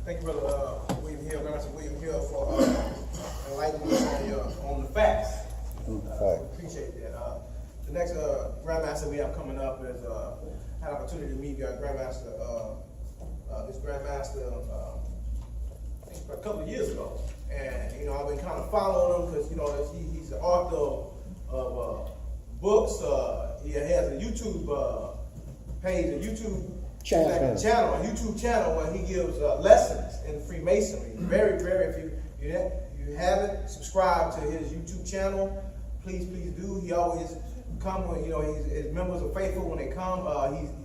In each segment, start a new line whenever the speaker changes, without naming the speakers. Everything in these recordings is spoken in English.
Thank you, Brother William Hill, Grandmaster William Hill, for enlightening us on the facts. Appreciate that. The next Grandmaster we have coming up is had an opportunity to meet Grandmaster, this Grandmaster, I think a couple of years ago. And, you know, I've been kind of following him because, you know, he's the author of books. He has a YouTube page, a YouTube channel, a YouTube channel where he gives lessons in Freemasonry. Very, if you haven't subscribed to his YouTube channel, please do. He always come when, you know, his members are faithful when they come.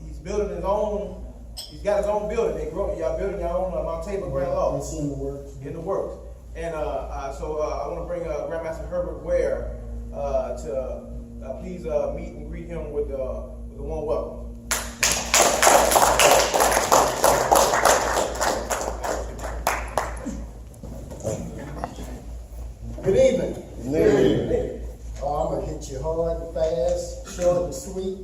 He's building his own. He's got his own building. Y'all building your own Mount Tabor Grand Law.
It's in the works.
In the works. And so I want to bring Grandmaster Herbert Ware to please meet and greet him with a warm welcome.
Good evening.
Good evening.
I'm going to hit you hard and fast, short and sweet.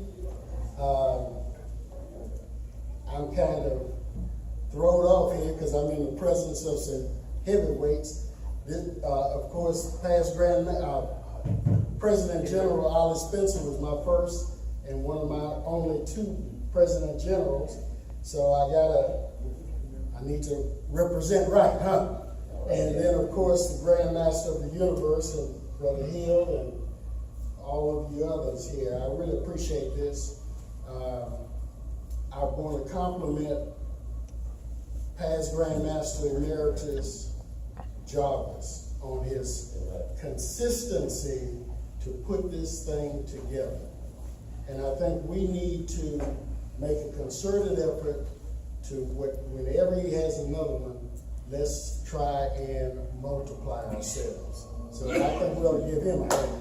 I'm kind of thrown off here because I'm in the presence of some heavyweights. This, of course, past President General Ollie Spencer was my first and one of my only two President Generals. So I need to represent right, huh? And then, of course, the Grand Master of the Universe, and Brother Hill, and all of you others here. I really appreciate this. I want to compliment past Grand Master Emeritus Jarvis on his consistency to put this thing together. And I think we need to make a concerted effort to, whenever he has another one, let's try and multiply ourselves. So I think we'll give him a hand.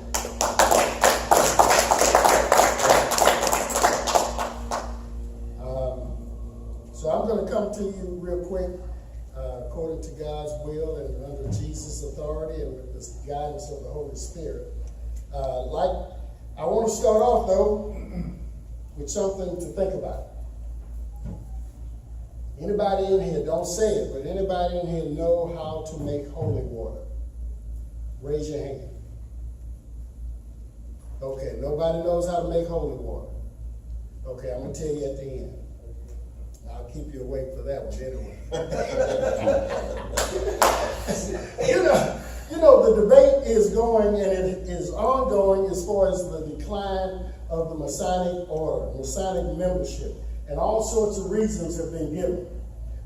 So I'm going to come to you real quick, according to God's will and under Jesus' authority and with the guidance of the Holy Spirit. I want to start off, though, with something to think about. Anybody in here, don't say it, but anybody in here know how to make holy water? Raise your hand. Okay, nobody knows how to make holy water. Okay, I'm going to tell you at the end. I'll keep you awake for that one anyway. you know, the debate is going and it is ongoing as far as the decline of the Masonic order, Masonic membership. And all sorts of reasons have been given.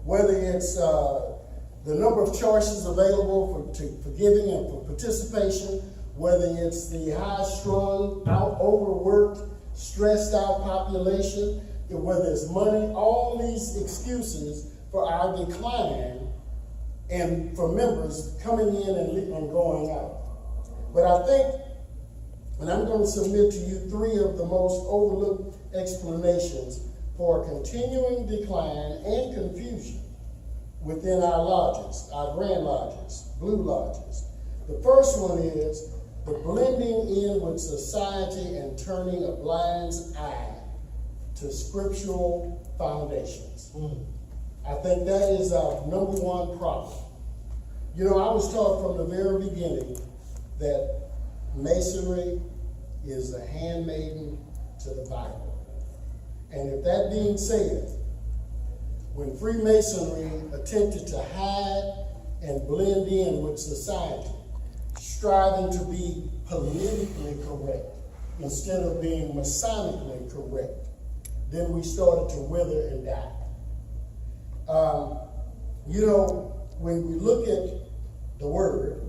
Whether it's the number of choices available for giving and for participation, whether it's the high-strung, overworked, stressed-out population, whether it's money, all these excuses for our decline and for members coming in and going out. But I think, and I'm going to submit to you three of the most overlooked explanations for continuing decline and confusion within our lodges, our grand lodges, blue lodges. The first one is the blending in with society and turning a blind eye to scriptural foundations. I think that is our number one problem. You know, I was taught from the very beginning that Masonry is the handmaiden to the Bible. And if that being said, when Freemasonry attempted to hide and blend in with society, striving to be politically correct instead of being Masonically correct, then we started to wither and die. You know, when we look at the Word,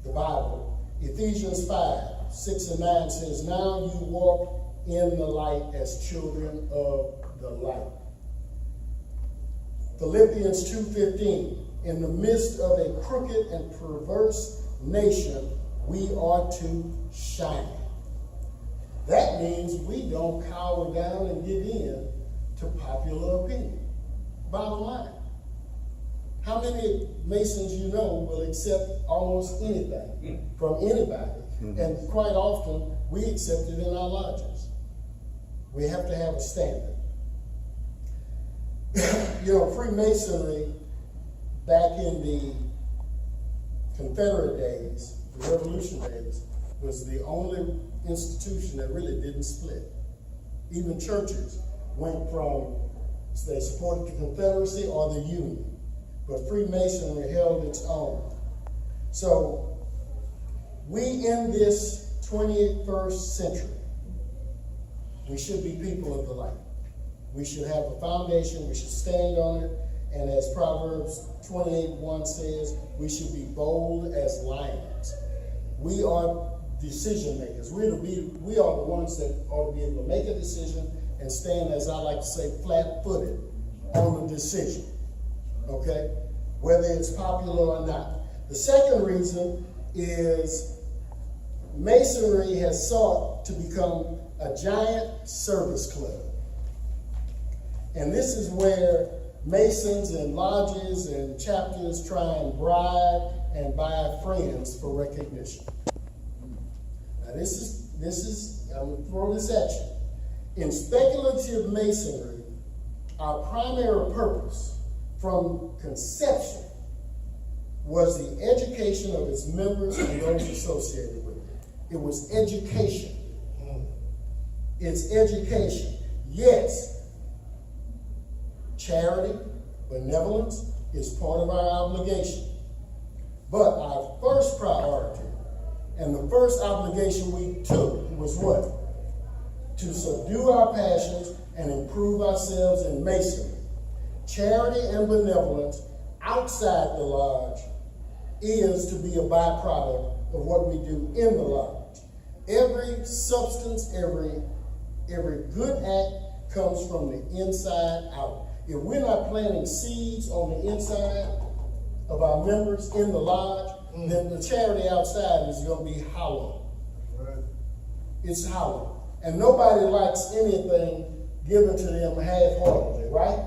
the Bible, Ephesians 5:6-9 says, "Now you walk in the light as children of the light." Philippians 2:15, "In the midst of a crooked and perverse nation, we are to shine." That means we don't cower down and give in to popular opinion. Bottom line. How many Masons you know will accept almost anything from anybody? And quite often, we accept it in our lodges. We have to have a standard. You know, Freemasonry back in the Confederate days, the Revolution days, was the only institution that really didn't split. Even churches went from, they supported the Confederacy or the Union, but Freemasonry held its own. So we in this 21st century, we should be people of the light. We should have a foundation, we should stand on it, and as Proverbs 28:1 says, we should be bold as lions. We are decision makers. We are the ones that ought to be able to make a decision and stand, as I like to say, flat-footed on the decision, okay? Whether it's popular or not. The second reason is Masonry has sought to become a giant service club. And this is where Masons and lodges and chapters try and bribe and buy friends for recognition. Now this is, I'm going to throw this at you. In speculative Masonry, our primary purpose from conception was the education of its members and those associated with it. It was education. It's education. Yes, charity, benevolence is part of our obligation. But our first priority and the first obligation we took was what? To subdue our passions and improve ourselves in Masonry. Charity and benevolence outside the lodge is to be a byproduct of what we do in the lodge. Every substance, every good act comes from the inside out. If we're not planting seeds on the inside of our members in the lodge, then the charity outside is going to be hollow. Right. It's hollow. And nobody likes anything given to them half-heartedly, right?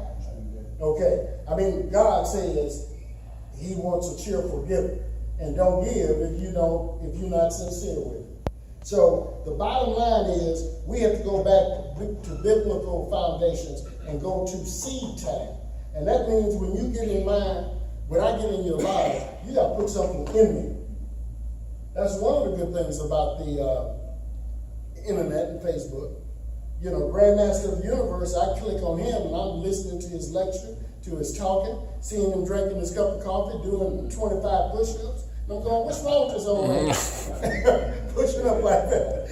Okay. I mean, God says he wants a cheerful giver. And don't give if you're not sincere with it. So the bottom line is we have to go back to biblical foundations and go to seed time. And that means when you get in line, when I get in your life, you got to put something in me. That's one of the good things about the internet and Facebook. You know, Grandmaster of the Universe, I click on him and I'm listening to his lecture, to his talking, seeing him drinking his cup of coffee, doing 25 push-ups. And I'm going, what's wrong with this old man? Pushing up like that.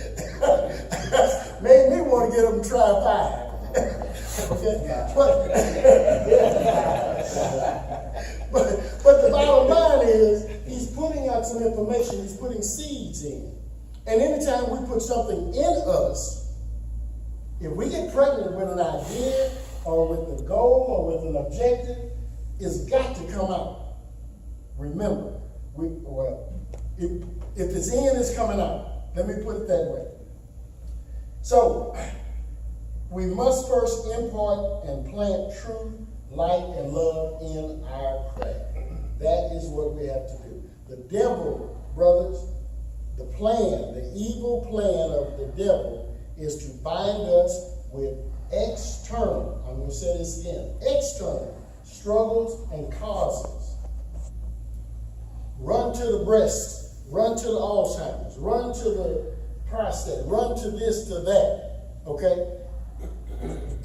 Made me want to get him to try 5. Okay? But the bottom line is, he's putting out some information, he's putting seeds in. And anytime we put something in us, if we get pregnant with an idea or with a goal or with an objective, it's got to come out. Remember, if it's in, it's coming out. Let me put it that way. So, we must first impart and plant truth, light, and love in our craft. That is what we have to do. The devil, brothers, the plan, the evil plan of the devil is to bind us with external, I'm going to say this again, external struggles and causes. Run to the breast, run to the Alzheimer's, run to the prostate, run to this, to that, okay?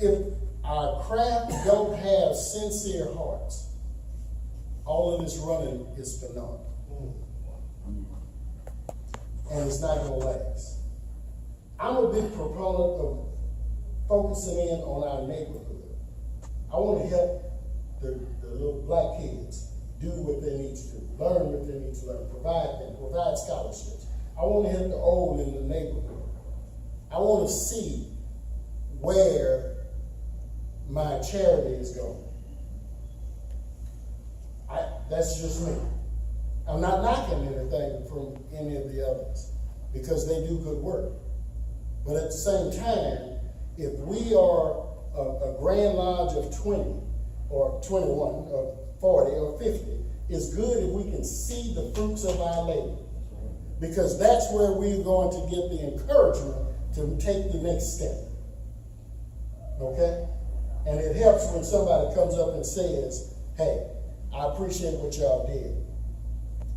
If our craft don't have sincere hearts, all of this running is for naught. And it's not going to last. I'm a big proponent of focusing in on our neighborhood. I want to help the little black kids do what they need to do, learn what they need to learn, provide scholarships. I want to help the old in the neighborhood. I want to see where my charity is going. That's just me. I'm not knocking anything from any of the others because they do good work. But at the same time, if we are a Grand Lodge of 20 or 21 or 40 or 50, it's good if we can see the fruits of our labor, because that's where we're going to get the encouragement to take the next step. Okay? And it helps when somebody comes up and says, hey, I appreciate what y'all did.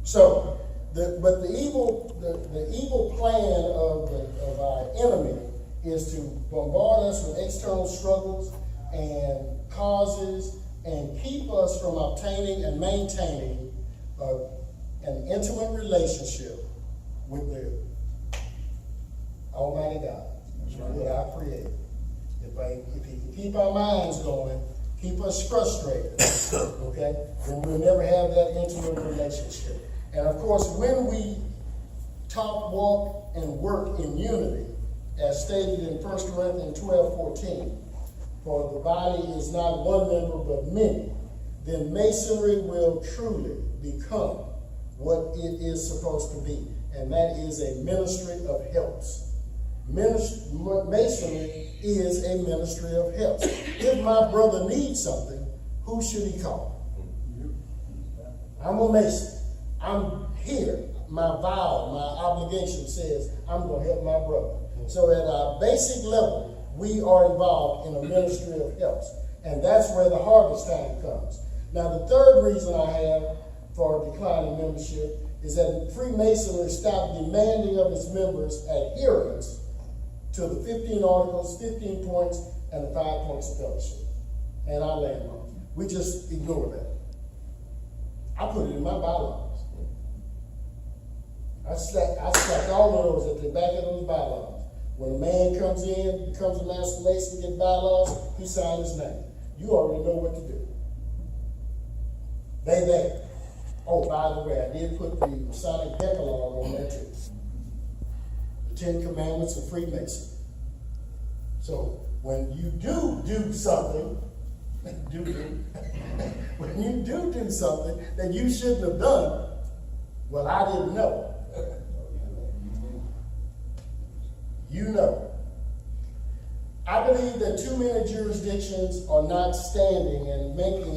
So, but the evil plan of our enemy is to bombard us with external struggles and causes and keep us from obtaining and maintaining an intimate relationship with the Almighty God, with our Creator. If He can keep our minds going, keep us frustrated, okay, then we'll never have that intimate relationship. And of course, when we talk, walk, and work in unity, as stated in 1 Corinthians 12:14, for the body is not one member but many, then masonry will truly become what it is supposed to be, and that is a ministry of helps. Masonry is a ministry of helps. If my brother needs something, who should he call? I'm a Mason. I'm here. My vow, my obligation says I'm going to help my brother. So at our basic level, we are involved in a ministry of helps. And that's where the harvest time comes. Now, the third reason I have for declining membership is that Freemasonry stopped demanding of its members adherence to the 15 articles, 15 points, and the 5 points of fellowship. And our landmark. We just ignore that. I put it in my bylaws. I slapped all of those at the back of those bylaws. When a man comes in, becomes a master mason, gets bylaws, he signs his name. You already know what to do. They there. Oh, by the way, I did put the Masonic Decalogue on there too. The 10 Commandments of Freemasonry. So when you do something, when you do something that you shouldn't have done, well, I didn't know. You know. I believe that too many jurisdictions are not standing and making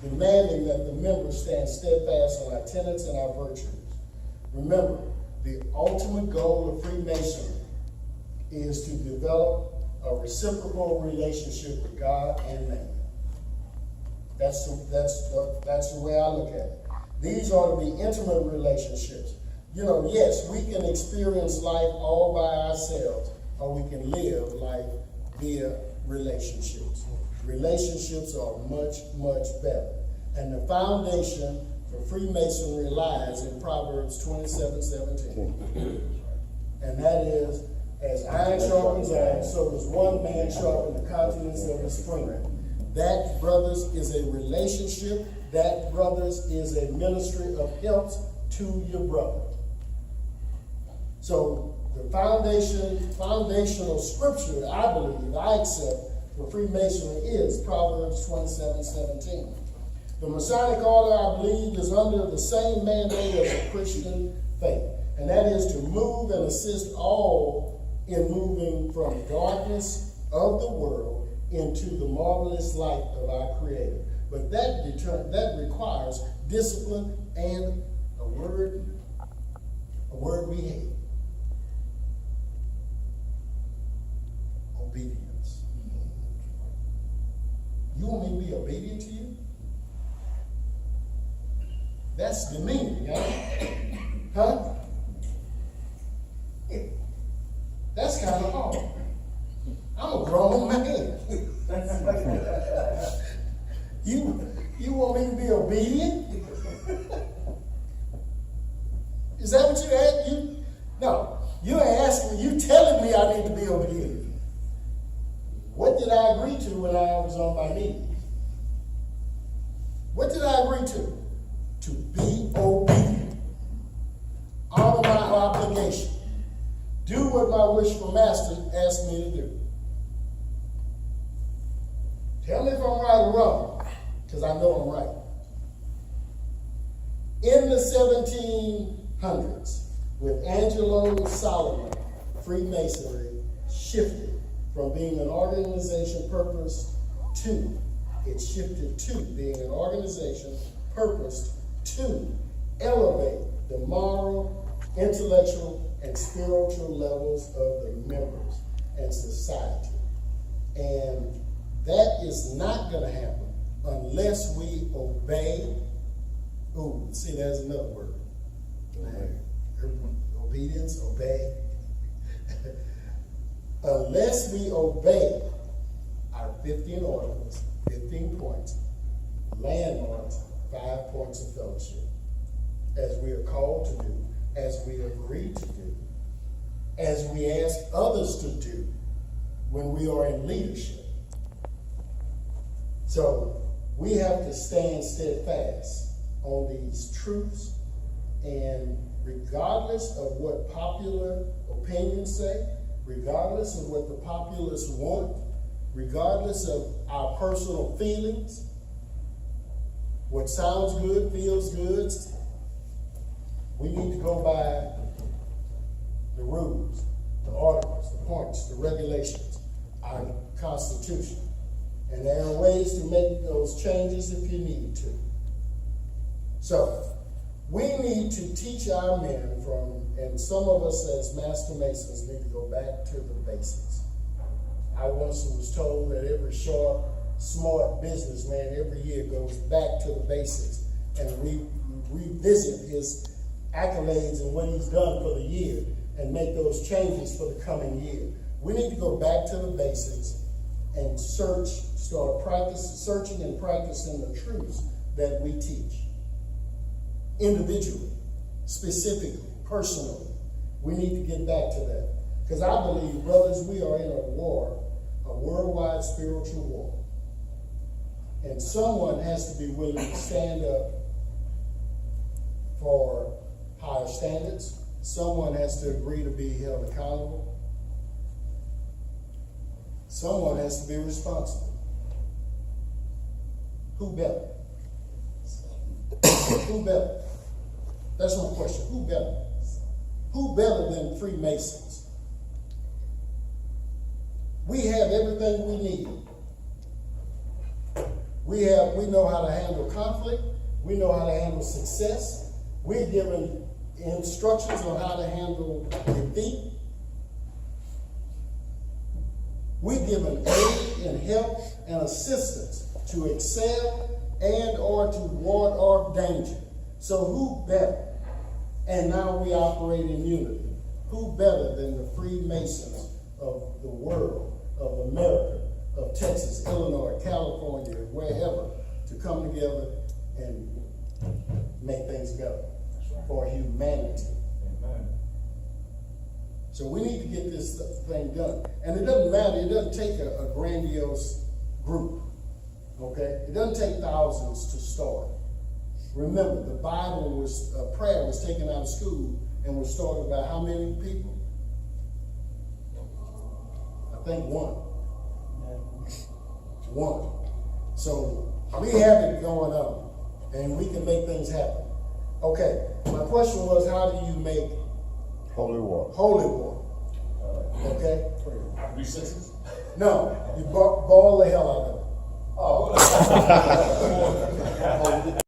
demanding that the members stand steadfast on our tenets and our virtues. Remember, the ultimate goal of Freemasonry is to develop a reciprocal relationship with God and man. That's the way I look at it. These are to be intimate relationships. You know, yes, we can experience life all by ourselves, or we can live life via relationships. Relationships are much, much better. And the foundation for Freemasonry lies in Proverbs 27:17. And that is, as iron sharpens iron, so does one man sharpen the countenance of his friend. That, brothers, is a relationship. That, brothers, is a ministry of helps to your brother. So the foundational scripture that I believe, I accept for Freemasonry is Proverbs 27:17. The Masonic order, I believe, is under the same mandate as the Christian faith, and that is to move and assist all in moving from darkness of the world into the marvelous light of our Creator. But that requires discipline and a word we hate. Obedience. You want me to be obedient to you? That's demeaning, huh? That's kind of hard. I'm a grown man. You want me to be obedient? Is that what you asked? No, you ain't asking me. You telling me I need to be obedient. What did I agree to when I was on my knees? What did I agree to? To be obedient. Honor my obligation. Do what my wishful master asked me to do. Tell me if I'm right or wrong, because I know I'm right. In the 1700s, with Angelo Solomon, Freemasonry shifted from being an organization purposed to, it shifted to being an organization purposed to elevate the moral, intellectual, and spiritual levels of the members and society. And that is not going to happen unless we obey obey. Ooh, see, there's another word. Obedience, obey. Unless we obey our 15 ordinances, 15 points, landmarks, 5 points of fellowship, as we are called to do, as we agree to do, as we ask others to do when we are in leadership. So we have to stand steadfast on these truths, and regardless of what popular opinions say, regardless of what the populace want, regardless of our personal feelings, what sounds good, feels good, we need to go by the rules, the articles, the points, the regulations, our Constitution. And there are ways to make those changes if you need to. So, we need to teach our men and some of us as Master Masons need to go back to the basics. I once was told that every sharp, smart businessman every year goes back to the basics and revisit his accolades and what he's done for the year and make those changes for the coming year. We need to go back to the basics and start searching and practicing the truths that we teach. Individually, specifically, personally, we need to get back to that. Because I believe, brothers, we are in a war, a worldwide spiritual war. And someone has to be willing to stand up for higher standards. Someone has to agree to be held accountable. Someone has to be responsible. Who better? Who better? That's my question. Who better? Who better than Freemasons? We have everything we need. We know how to handle conflict. We know how to handle success. We're given instructions on how to handle defeat. We're given aid and help and assistance to excel and or to ward off danger. So who better? And now we operate in unity. Who better than the Freemasons of the world, of America, of Texas, Illinois, California, wherever, to come together and make things better for humanity.
Amen.
So we need to get this thing done. And it doesn't matter, it doesn't take a grandiose group, okay? It doesn't take thousands to start. Remember, the Bible prayer was taken out of school and was started by how many people? I think one. One. So we have it going on, and we can make things happen. Okay, my question was, how do you make
Holy water.
holy water? Okay?
3 6s?
No, you boil the hell out of it.
Oh.